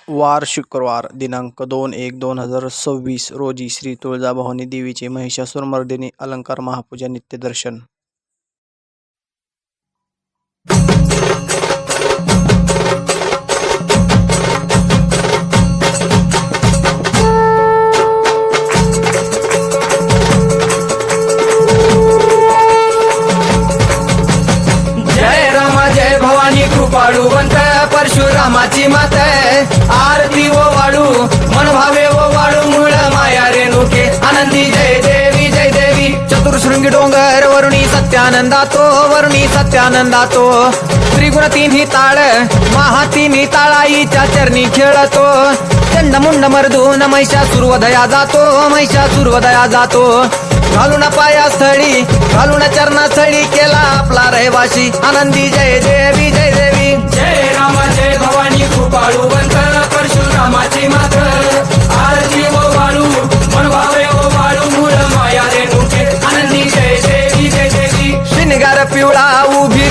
वार शुक्रवार दिनांक 2/1/2026 रोजी श्री तुळजाभवानी देवीचे महिषासुरमर्दिनी अलंकार महापूजा नित्यदर्शन। जय राम जय भवानी कृपाळुवंत परशुरामाची मात आरती ओ वाळू मन भावे ओ वाळू मूळ माया रेणुके आनंदी जय देवी चतुर्शृंगी डोंगर वरुणी सत्यानंदातो त्रिगुण तिन्ही ताळ महा तिन्ही ताळाईच्या चरणी खेळतो चंडमुंड मर्दून महिषासुरवधया जातो घालून पायास्थळी घालून चरणास्थळी केला आपला रहिवाशी आनंदी जय देवी जय राम जय भवानी कृपाळुवंत परशुरामाची मात आरती ओ वाळू मन भावे ओ वाळू मूळ माया रेणुके आनंदी जय देवी शिनगार पिवळा उभी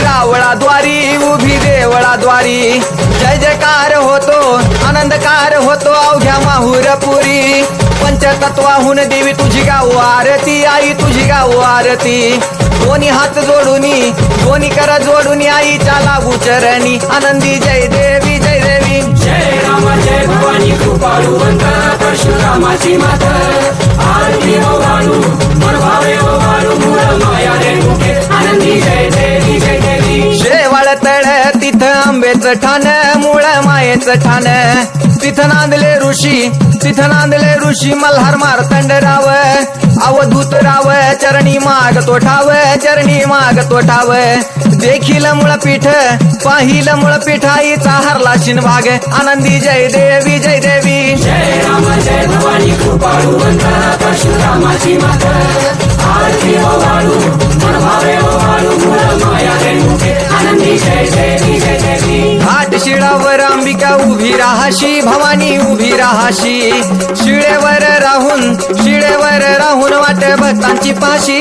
उभी देवळाद्वारी जय जयकार होतो आनंदकार होतो अवघ्या माहुरपुरी पंचतत्वाहून देवी तुझी गाऊ आरती आई तुझी गाऊ आरती दोन्ही हात जोडूनी दोन्ही कर जोडून आईच्या लागू चरणी आनंदी जय देवी जय राम जय भवानी कृपाळुवंत परशुरामाची मात आरती ओ वाळू मन भावे ओ वाळू मूळ माया रेणुके आनंदी जय देवी शेवाळ तळ तिथं आंबेचं ठाण मूळ मायेचं ठाण तिथं नांदले ऋषी मल्हार मार्तंड राव अवधूत राव चरणी माग तो ठाव देखील मुळपीठ पाहिल मुळपीठ आईचा हरला शिनभाग आनंदी जय देवी जय राम जय भवानी कृपाळुवंत परशुरामाची मात आरती ओ वाळू मन भावे ओ वाळू मूळ माया रेणुके आनंदी जय देवी घाट शिळावर अंबिका उभी राहाशी भवानी उभी राहाशी शिळेवर राहून वाट भक्तांची पाशी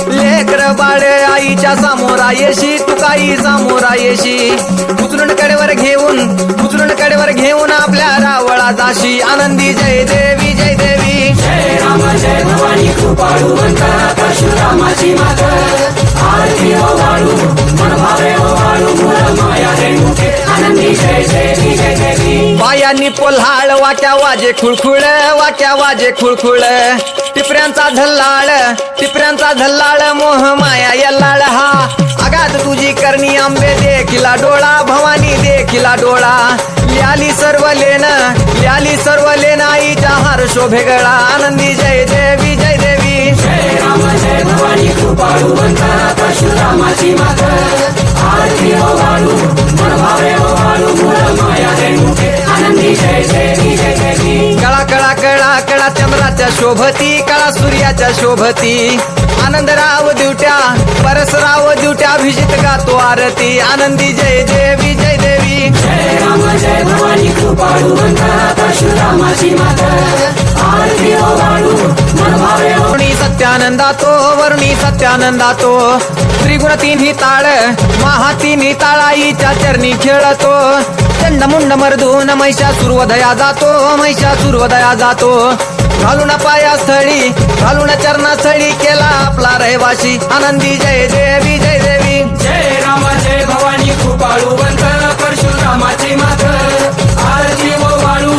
लेकर बाळ आईच्या सामोरा येशी तुकाई सामोरा येशी उचलून कडेवर घेऊन आपल्या रावळा जाशी आनंदी जय देवी जय राम जय भवानी कृपाळुवंत परशुरामाची मात आरती ओ वाळू मन भावे ओ वाळू मूळ माया रेणुके आनंदी जय देवी पायांनी पोल्हाळ वाक्या वाजे खुळखुळ टिपऱ्यांचा धल्लाळ मोह माया यल्लाळ हा आगात तुझी करणी आंबे देखिला डोळा भवानी देखिला डोळा ल्याली सर्व लेन आईच्या हार शोभे गळा आनंदी जय देवी जय राम जय भवानी कृपाळुवंत परशुरामाची मात आरती ओ वाळू मन भावे ओ वाळू मूळ माया रेणुके आनंदी जय देवी कळा चंद्राच्या शोभती कळा सूर्याच्या शोभती आनंदराव दिवट्या परसराव दिवट्या अभिजित गातो आरती आनंदी जय देवी जय राम जय भवानी कृपाळुवंत परशुरामाची मात आरती ओ वाळू मन भावे ओ वरुणी सत्यानंदातो त्रिगुण तिन्ही ताळ महा तिन्ही ताळाईच्या चरणी खेळतो चंडमुंड मर्दून महिषासुरवधया जातो घालून पायास्थळी घालून चरणास्थळी केला आपला रहिवाशी आनंदी जय देवी जय राम जय भवानी कृपाळुवंत परशुरामाची मात आरती ओ वाळू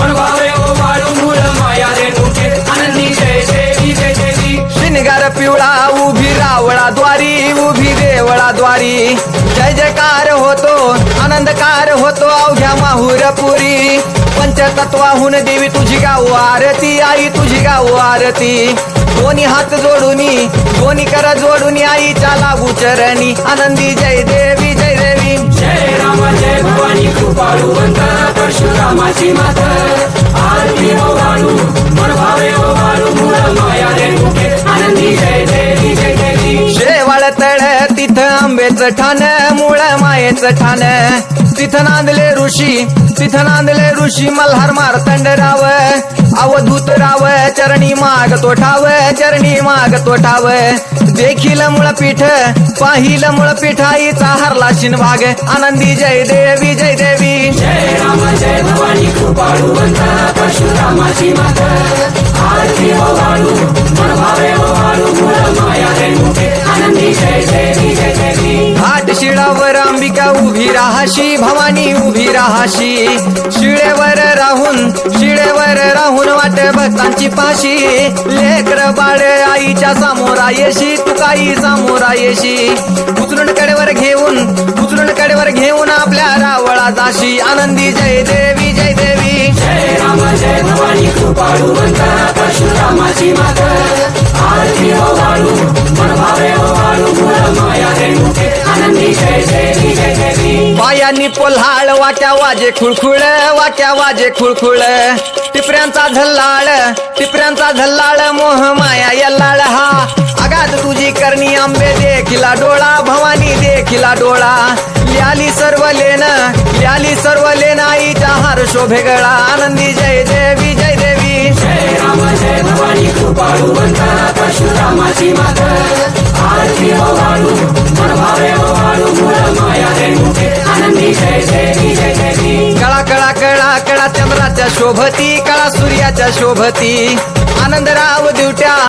मन भावे ओ वाळू मूळ माया रेणुके आनंदी जय देवी शिनगार पिवळा उभी देवळाद्वारी जय जयकार होतो आनंदकार होतो अवघ्या माहुरपुरी पंचतत्वाहून देवी तुझी गाऊ आरती आई तुझी गाऊ आरती दोन्ही हात जोडूनी दोन्ही कर जोडून आईच्या लागू चरणी आनंदी जय देवी जय राम जय भवानी कृपाळुवंत परशुरामाची मात आरती ओ वाळू मन भावे ओ वाळू मूळ माया रेणुके आनंदी जय देवी शेवाळ तळ तिथं आंबेचं ठाण मूळ मायेचं ठाण तिथं नांदले ऋषी मल्हार मार्तंड राव अवधूत राव चरणी माग तो ठाव देखील मुळपीठ पाहिल मुळपीठ आईचा हरला शिनभाग आनंदी जय देवी जय राम जय भवानी कृपा कृपाळुवंत परशुरामाची मात आरती ओ वाळू मन भावे ओ वाळू मूळ माया रेणुके आनंदी जय देवी जय देवी घाट शिळावर अंबिका उभी राहाशी भवानी उभी राहाशी शिळेवर राहून वाट भक्तांची पाशी लेकर बाळ आईच्या सामोरा येशी तू काही सामोरा येशी उचलून कडेवर घेऊन आपल्या रावळा जाशी आनंदी जय देवी जय देवी जय राम जय भवानी कृपाळुवंत परशुरामाची मात आरती ओ वाळू मन भावे ओ वाळू मूळ माया रेणुके आनंदी जय देवी जय देवी पायांनी पोल्हाळ वाट्या वाजे खुळखुळ टिपऱ्यांचा झल्लाळ मोह माया यल्लाळ हा आगात तुझी करणी आंबे देखिला डोळा भवानी देखिला डोळा ल्याली सर्व लेन आईचा हार शोभे गळा आनंदी जय देवी जय देवी जय राम जय भवानी कृपाळुवंत परशुरामाची मात आरती ओ वाळू मन भावे ओ वाळू मूळ माया रेणुके आनंदी जय देवी जय देवी कळा चंद्राच्या शोभती कळा सूर्याच्या शोभती आनंदराव दिवट्या